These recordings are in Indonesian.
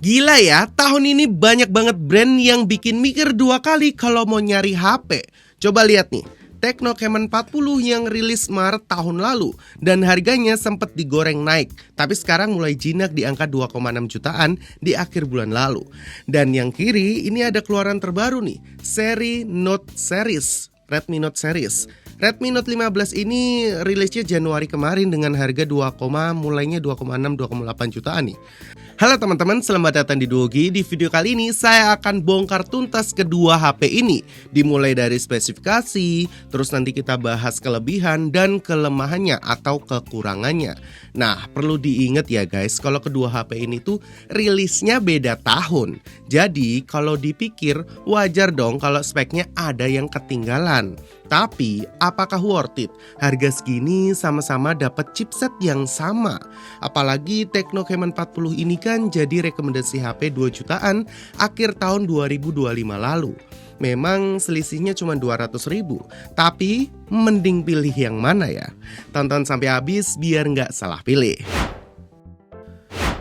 Gila ya, tahun ini banyak banget brand yang bikin mikir dua kali kalau mau nyari HP. Coba lihat nih, Tecno Camon 40 yang rilis Maret tahun lalu dan harganya sempat digoreng naik, tapi sekarang mulai jinak di angka 2,6 jutaan di akhir bulan lalu. Dan yang kiri ini ada keluaran terbaru nih, seri Note Series, Redmi Note Series. Redmi Note 15 ini rilisnya Januari kemarin dengan harga mulainya 2,6-2,8 jutaan nih. Halo teman-teman, selamat datang di Duogi. Di video kali ini saya akan bongkar tuntas kedua HP ini. Dimulai dari spesifikasi, terus nanti kita bahas kelebihan dan kelemahannya atau kekurangannya. Nah, perlu diingat ya guys, kalau kedua HP ini tuh rilisnya beda tahun. Jadi kalau dipikir wajar dong kalau speknya ada yang ketinggalan. Tapi apakah worth it? Harga segini sama-sama dapat chipset yang sama. Apalagi Tecno Camon 40 ini kan jadi rekomendasi HP 2 jutaan akhir tahun 2025 lalu. Memang selisihnya cuma 200 ribu, tapi mending pilih yang mana ya? Tonton sampai habis biar nggak salah pilih.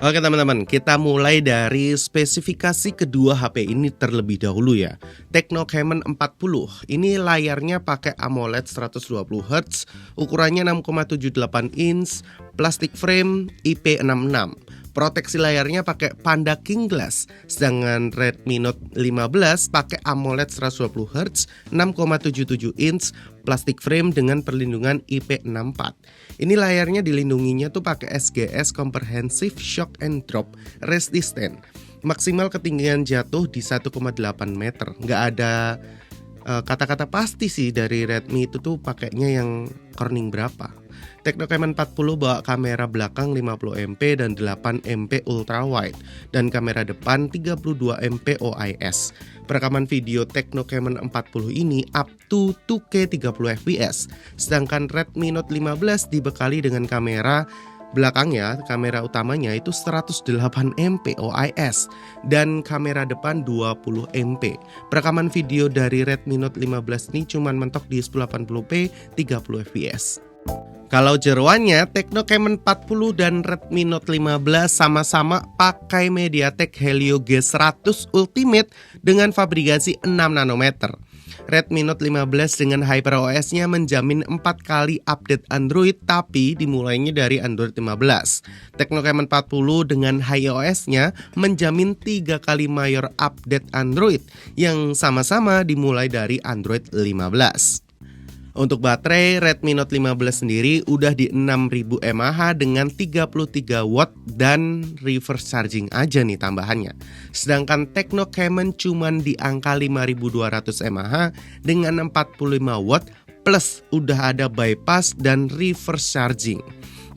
Oke teman-teman, kita mulai dari spesifikasi kedua HP ini terlebih dahulu ya. Tecno Camon 40, ini layarnya pakai AMOLED 120Hz, ukurannya 6,78 inch, plastik frame IP66. Proteksi layarnya pakai Panda King Glass, sedangkan Redmi Note 15 pakai AMOLED 120Hz, 6,77 inch, plastik frame dengan perlindungan IP64. Ini layarnya dilindunginya tuh pakai SGS Comprehensive Shock and Drop Resistant. Maksimal ketinggian jatuh di 1,8 meter. Nggak ada kata-kata pasti sih dari Redmi itu tuh pakainya yang corning berapa. Tecno Camon 40 bawa kamera belakang 50MP dan 8MP ultrawide dan kamera depan 32MP OIS. Perekaman video Tecno Camon 40 ini up to 2K 30fps. Sedangkan Redmi Note 15 dibekali dengan kamera belakangnya, kamera utamanya itu 108MP OIS dan kamera depan 20MP. Perekaman video dari Redmi Note 15 ini cuman mentok di 1080p 30fps. Kalau jeroannya, Tecno Camon 40 dan Redmi Note 15 sama-sama pakai MediaTek Helio G100 Ultimate dengan fabrikasi 6 nanometer. Redmi Note 15 dengan HyperOS-nya menjamin 4 kali update Android tapi dimulainya dari Android 15. Tecno Camon 40 dengan HiOS-nya menjamin 3 kali mayor update Android yang sama-sama dimulai dari Android 15. Untuk baterai, Redmi Note 15 sendiri udah di 6000 mAh dengan 33 watt dan reverse charging aja nih tambahannya. Sedangkan Tecno Camon cuman di angka 5200 mAh dengan 45 watt plus udah ada bypass dan reverse charging.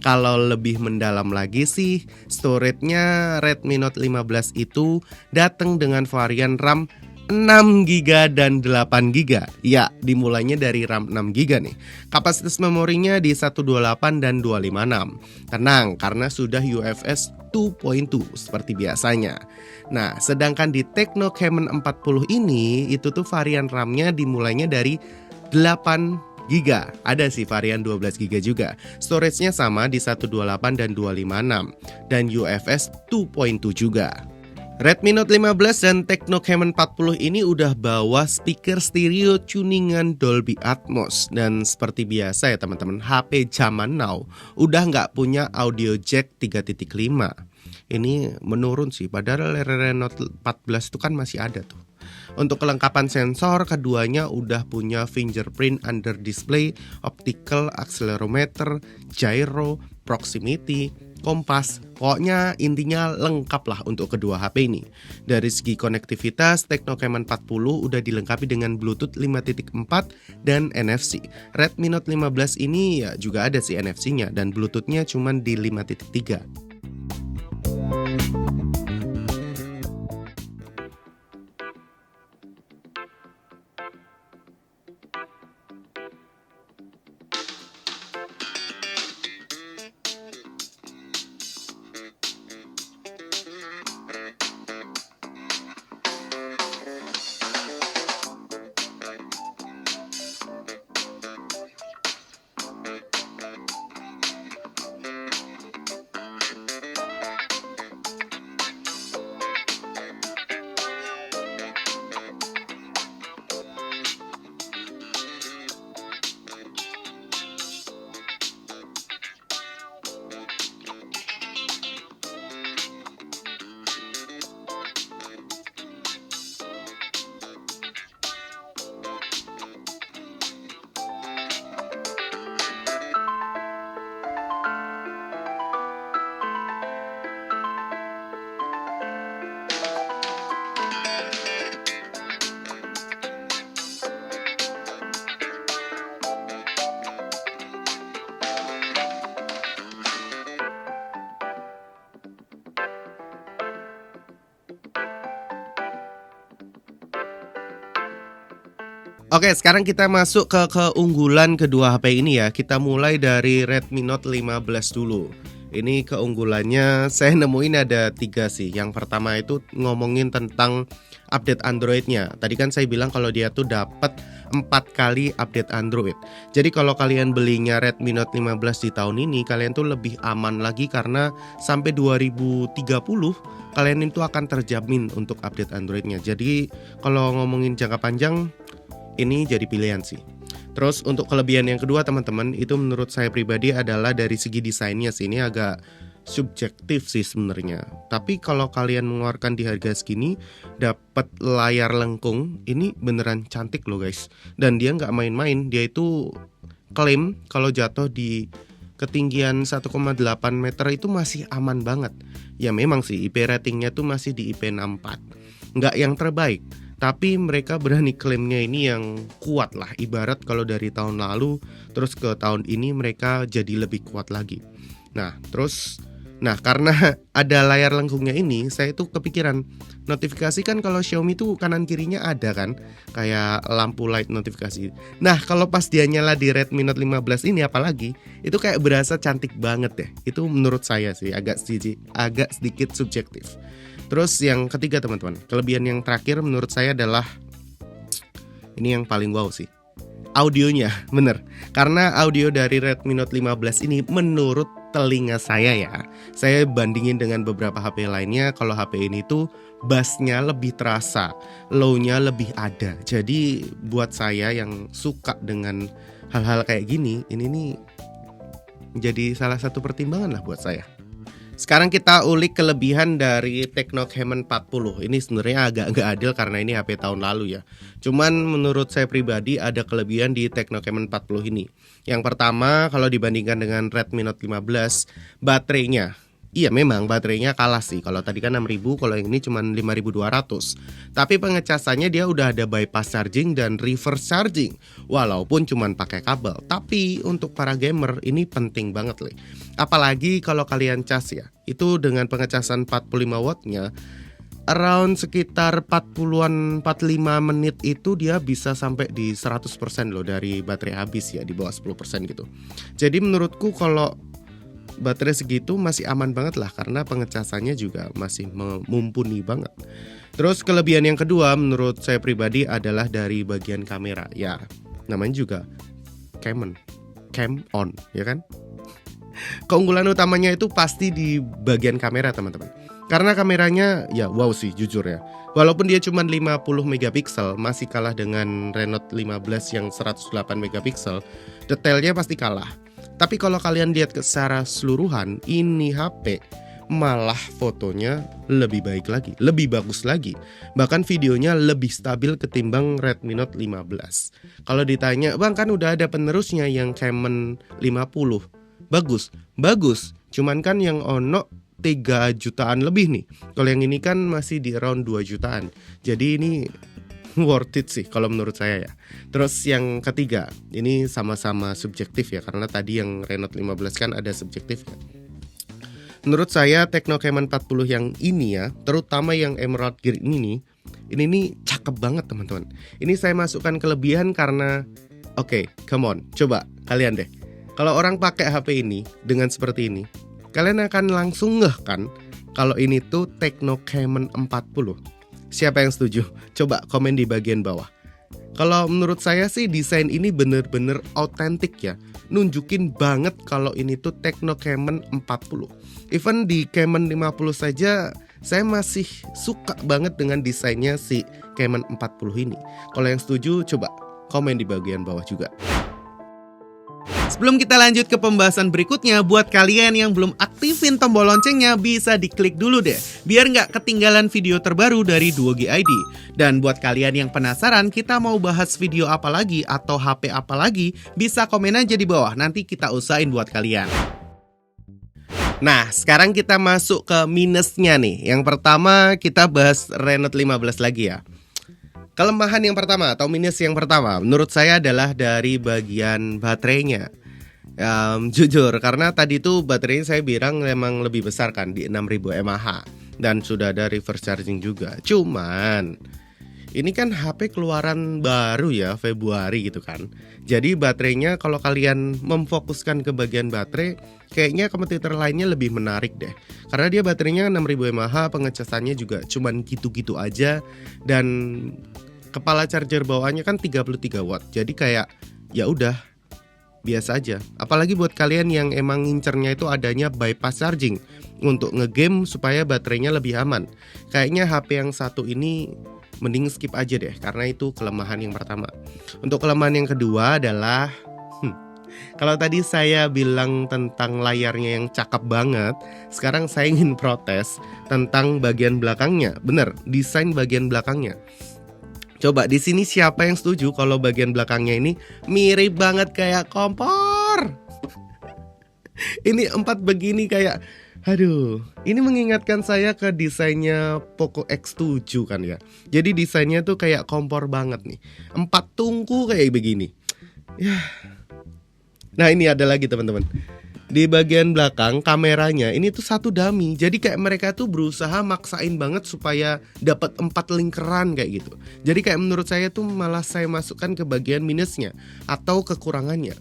Kalau lebih mendalam lagi sih, storage-nya Redmi Note 15 itu datang dengan varian RAM 6GB dan 8GB. Ya, dimulainya dari RAM 6GB nih. Kapasitas memorinya di 128 dan 256. Tenang, karena sudah UFS 2.2 seperti biasanya. Nah, sedangkan di Tecno Camon 40 ini, itu tuh varian RAM-nya dimulainya dari 8GB. Ada sih varian 12GB juga. Storage-nya sama di 128 dan 256 dan UFS 2.2 juga. Redmi Note 15 dan Tecno Camon 40 ini udah bawa speaker stereo tuningan Dolby Atmos. Dan seperti biasa ya teman-teman, HP zaman now udah nggak punya audio jack 3.5. Ini menurun sih, padahal Note 14 itu kan masih ada tuh. Untuk kelengkapan sensor, keduanya udah punya fingerprint under display, optical accelerometer, gyro, proximity, kompas. Pokoknya intinya lengkap lah untuk kedua HP ini. Dari segi konektivitas, Tecno Camon 40 udah dilengkapi dengan Bluetooth 5.4 dan NFC. Redmi Note 15 ini ya juga ada sih NFC-nya dan Bluetooth-nya cuma di 5.3. Oke, sekarang kita masuk ke keunggulan kedua HP ini ya. Kita mulai dari Redmi Note 15 dulu. Ini keunggulannya saya nemuin ada 3 sih. Yang pertama itu ngomongin tentang update Androidnya. Tadi kan saya bilang kalau dia tuh dapat 4 kali update Android. Jadi kalau kalian belinya Redmi Note 15 di tahun ini, kalian tuh lebih aman lagi karena sampai 2030 kalian itu akan terjamin untuk update Androidnya. Jadi kalau ngomongin jangka panjang, ini jadi pilihan sih. Terus untuk kelebihan yang kedua teman-teman, itu menurut saya pribadi adalah dari segi desainnya sih. Ini agak subjektif sih sebenarnya. Tapi kalau kalian mengeluarkan di harga segini, dapat layar lengkung, ini beneran cantik loh guys. Dan dia nggak main-main, dia itu klaim kalau jatuh di ketinggian 1,8 meter itu masih aman banget. Ya memang sih IP ratingnya tuh masih di IP 64, nggak yang terbaik. Tapi mereka berani klaimnya ini yang kuat lah. Ibarat kalau dari tahun lalu terus ke tahun ini mereka jadi lebih kuat lagi. Nah karena ada layar lengkungnya ini, saya tuh kepikiran notifikasi kan kalau Xiaomi tuh kanan kirinya ada kan, kayak lampu light notifikasi. Nah kalau pas dia nyala di Redmi Note 15 ini apalagi, itu kayak berasa cantik banget deh. Itu menurut saya sih agak sedikit subjektif. Terus yang ketiga teman-teman, kelebihan yang terakhir menurut saya adalah ini yang paling wow sih, audionya. Bener, karena audio dari Redmi Note 15 ini menurut telinga saya ya, saya bandingin dengan beberapa HP lainnya, kalau HP ini tuh bassnya lebih terasa, low-nya lebih ada. Jadi buat saya yang suka dengan hal-hal kayak gini, ini nih jadi salah satu pertimbangan lah buat saya. Sekarang kita ulik kelebihan dari Tecno Camon 40. Ini sebenarnya agak nggak adil karena ini HP tahun lalu ya. Cuman menurut saya pribadi ada kelebihan di Tecno Camon 40 ini. Yang pertama, kalau dibandingkan dengan Redmi Note 15, baterainya. Iya memang baterainya kalah sih. Kalau tadi kan 6000, kalau yang ini cuma 5200. Tapi pengecasannya dia udah ada bypass charging dan reverse charging. Walaupun cuma pakai kabel. Tapi untuk para gamer ini penting banget loh. Apalagi kalau kalian cas ya. Itu dengan pengecasan 45 wattnya, around sekitar 40-an 45 menit itu dia bisa sampai di 100% loh dari baterai habis ya, di bawah 10% gitu. Jadi menurutku kalau baterai segitu masih aman banget lah, karena pengecasannya juga masih mumpuni banget. Terus kelebihan yang kedua menurut saya pribadi adalah dari bagian kamera. Ya namanya juga Camon, cam on ya kan. Keunggulan utamanya itu pasti di bagian kamera teman-teman. Karena kameranya ya wow sih jujur ya. Walaupun dia cuma 50 megapiksel, masih kalah dengan Renote 15 yang 108 megapiksel. Detailnya pasti kalah. Tapi kalau kalian lihat secara keseluruhan, ini HP malah fotonya lebih baik lagi, lebih bagus lagi. Bahkan videonya lebih stabil ketimbang Redmi Note 15. Kalau ditanya, "Bang, kan udah ada penerusnya yang Camon 50." Bagus. Cuman kan yang Ono 3 jutaan lebih nih. Kalau yang ini kan masih di around 2 jutaan. Jadi ini worth it sih kalau menurut saya ya. Terus yang ketiga, ini sama-sama subjektif ya, karena tadi yang Renote 15 kan ada subjektif kan. Menurut saya Tecno Camon 40 yang ini ya, terutama yang Emerald Green ini nih cakep banget teman-teman. Ini saya masukkan kelebihan karena come on, coba kalian deh. Kalau orang pakai HP ini dengan seperti ini, kalian akan langsung ngeh kan kalau ini tuh Tecno Camon 40. Siapa yang setuju? Coba komen di bagian bawah. Kalau menurut saya sih desain ini bener-bener autentik ya. Nunjukin banget kalau ini tuh Tecno Camon 40. Even di Camon 50 saja saya masih suka banget dengan desainnya si Camon 40 ini. Kalau yang setuju coba komen di bagian bawah juga. Sebelum kita lanjut ke pembahasan berikutnya, buat kalian yang belum aktifin tombol loncengnya, bisa diklik dulu deh, biar nggak ketinggalan video terbaru dari Duogi ID. Dan buat kalian yang penasaran kita mau bahas video apa lagi atau HP apa lagi, bisa komen aja di bawah, nanti kita usahain buat kalian. Nah, sekarang kita masuk ke minusnya nih. Yang pertama kita bahas Renote 15 lagi ya. Kelemahan yang pertama atau minus yang pertama menurut saya adalah dari bagian baterainya. Jujur, karena tadi tuh baterainya saya bilang memang lebih besar kan di 6000 mAh dan sudah ada reverse charging juga. Cuman Ini kan HP keluaran baru ya, Februari gitu kan. Jadi baterainya kalau kalian memfokuskan ke bagian baterai, kayaknya kompetitor lainnya lebih menarik deh. Karena dia baterainya 6000 mAh, pengecasannya juga cuman gitu-gitu aja. Dan kepala charger bawaannya kan 33 watt. Jadi kayak ya udah biasa aja. Apalagi buat kalian yang emang ngincernya itu adanya bypass charging untuk ngegame supaya baterainya lebih aman. Kayaknya HP yang satu ini mending skip aja deh, karena itu kelemahan yang pertama. Untuk kelemahan yang kedua adalah kalau tadi saya bilang tentang layarnya yang cakep banget, sekarang saya ingin protes tentang bagian belakangnya. Bener, desain bagian belakangnya. Coba di sini siapa yang setuju kalau bagian belakangnya ini mirip banget kayak kompor? Ini 4 begini kayak, aduh, ini mengingatkan saya ke desainnya Poco X7 kan ya. Jadi desainnya tuh kayak kompor banget nih. 4 tungku kayak begini. Ya. Nah ini ada lagi teman-teman. Di bagian belakang kameranya ini tuh satu dummy. Jadi kayak mereka tuh berusaha maksain banget supaya dapat 4 lingkaran kayak gitu. Jadi kayak menurut saya tuh malah saya masukkan ke bagian minusnya atau kekurangannya.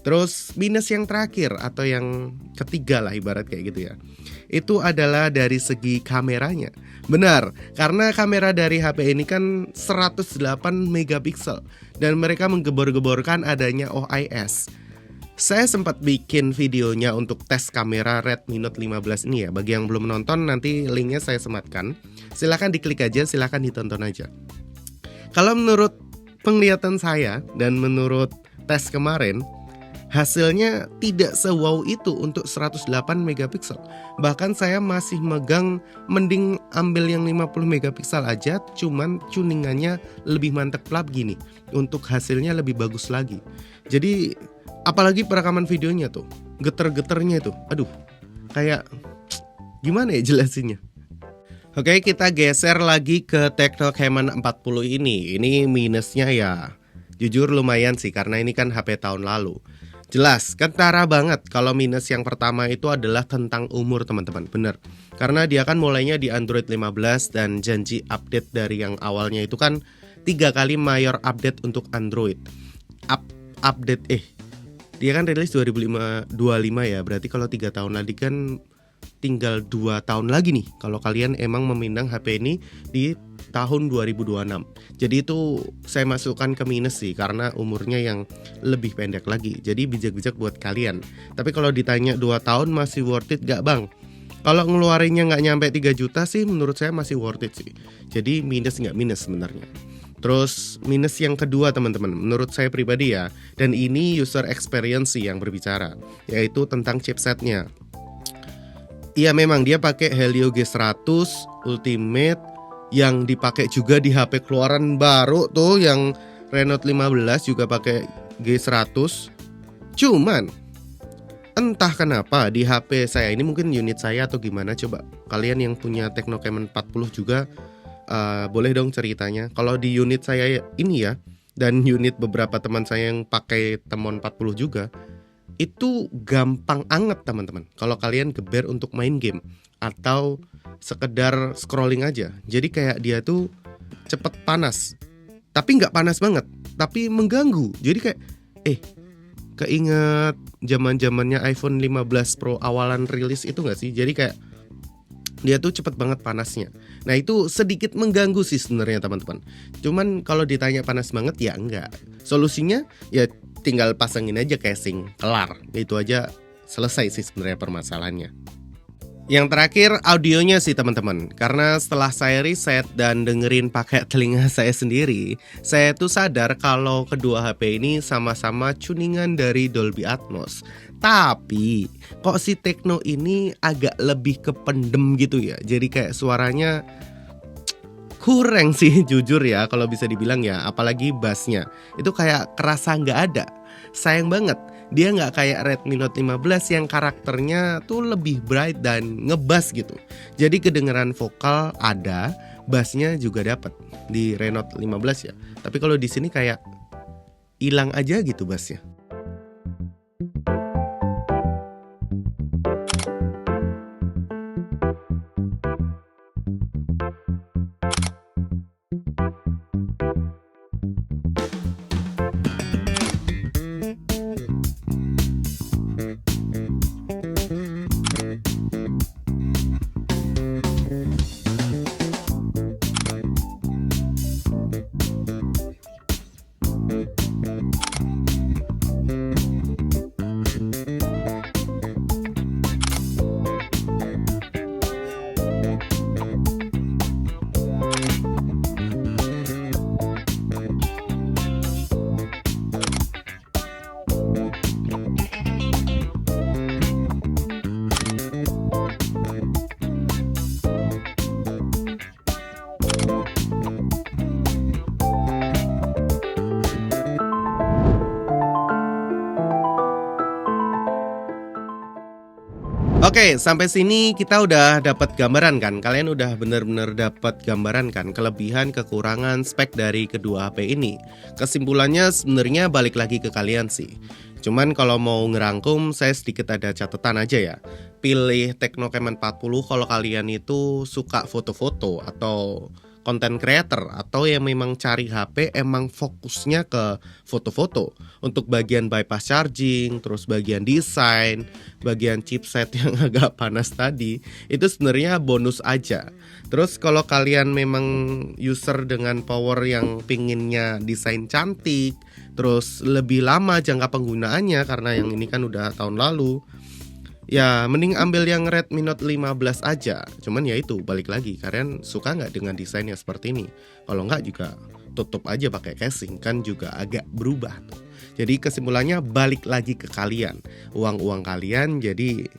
Terus minus yang terakhir atau yang ketiga lah ibarat kayak gitu ya. Itu adalah dari segi kameranya. Benar, karena kamera dari HP ini kan 108 megapiksel dan mereka menggebor-geborkan adanya OIS. Saya sempat bikin videonya untuk tes kamera Redmi Note 15 ini ya. Bagi yang belum nonton nanti linknya saya sematkan. Silahkan diklik aja, silahkan ditonton aja. Kalau menurut penglihatan saya dan menurut tes kemarin, hasilnya tidak se-wow itu untuk 108 megapiksel. Bahkan saya masih megang mending ambil yang 50 megapiksel aja, cuman tuningannya lebih mantep pula begini. Untuk hasilnya lebih bagus lagi. Jadi apalagi perekaman videonya tuh, geter-geternya itu, aduh, kayak gimana ya jelasinnya. Oke, kita geser lagi ke Tecno Camon 40 ini. Ini minusnya ya, jujur lumayan sih, karena ini kan HP tahun lalu. Jelas, kentara banget kalau minus yang pertama itu adalah tentang umur teman-teman, bener. Karena dia kan mulainya di Android 15 dan janji update dari yang awalnya itu kan 3 kali mayor update untuk Android. Dia kan rilis 2025 ya, berarti kalau 3 tahun lagi kan tinggal 2 tahun lagi nih kalau kalian emang memindang HP ini di tahun 2026. Jadi itu saya masukkan ke minus sih, karena umurnya yang lebih pendek lagi. Jadi bijak-bijak buat kalian. Tapi kalau ditanya 2 tahun masih worth it gak bang? Kalau ngeluarinnya gak nyampe 3 juta sih menurut saya masih worth it sih. Jadi minus gak minus sebenarnya. Terus minus yang kedua teman-teman, menurut saya pribadi ya, dan ini user experience yang berbicara, yaitu tentang chipsetnya. Iya memang dia pakai Helio G100 Ultimate yang dipakai juga di HP keluaran baru tuh, yang Renault 15 juga pakai G100. Cuman entah kenapa di HP saya ini, mungkin unit saya atau gimana, coba kalian yang punya Tecno Camon 40 juga boleh dong ceritanya. Kalau di unit saya ini ya, dan unit beberapa teman saya yang pakai Temon 40 juga, itu gampang anget teman-teman. Kalau kalian geber untuk main game atau sekedar scrolling aja. Jadi kayak dia tuh cepet panas, tapi nggak panas banget, tapi mengganggu. Jadi kayak keinget zaman-zamannya iPhone 15 Pro awalan rilis itu nggak sih? Jadi kayak dia tuh cepet banget panasnya. Nah itu sedikit mengganggu sih sebenarnya teman-teman. Cuman kalau ditanya panas banget ya enggak. Solusinya ya tinggal pasangin aja casing, kelar. Itu aja selesai sih sebenarnya permasalahannya. Yang terakhir audionya sih teman-teman. Karena setelah saya riset dan dengerin pakai telinga saya sendiri, saya tuh sadar kalau kedua HP ini sama-sama tuningan dari Dolby Atmos. Tapi kok si Tecno ini agak lebih kependem gitu ya. Jadi kayak suaranya kurang sih jujur ya kalau bisa dibilang ya. Apalagi bassnya itu kayak kerasa nggak ada. Sayang banget, dia nggak kayak Redmi Note 15 yang karakternya tuh lebih bright dan ngebass gitu. Jadi kedengeran vokal ada, bassnya juga dapat di Renault 15 ya. Tapi kalau di sini kayak hilang aja gitu bassnya. Oke, sampai sini kita udah dapat gambaran kan? Kalian udah bener-bener dapat gambaran kan kelebihan kekurangan spek dari kedua HP ini. Kesimpulannya sebenarnya balik lagi ke kalian sih. Cuman kalau mau ngerangkum saya sedikit ada catatan aja ya. Pilih Tecno Camon 40 kalau kalian itu suka foto-foto atau content creator atau yang memang cari HP emang fokusnya ke foto-foto. Untuk bagian bypass charging, terus bagian desain, bagian chipset yang agak panas tadi, itu sebenarnya bonus aja. Terus kalau kalian memang user dengan power yang pinginnya desain cantik, terus lebih lama jangka penggunaannya karena yang ini kan udah tahun lalu, ya mending ambil yang Redmi Note 15 aja. Cuman ya itu balik lagi, kalian suka nggak dengan desain yang seperti ini? Kalau nggak juga tutup aja pakai casing, kan juga agak berubah tuh. Jadi kesimpulannya balik lagi ke kalian, uang kalian, jadi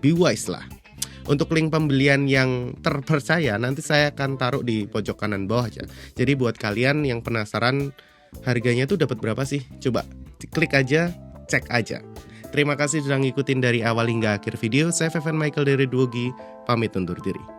be wise lah. Untuk link pembelian yang terpercaya nanti saya akan taruh di pojok kanan bawah aja. Jadi buat kalian yang penasaran harganya tuh dapat berapa sih? Coba klik aja, cek aja. Terima kasih sudah ngikutin dari awal hingga akhir video. Saya Feven Michael dari Duogi, pamit undur diri.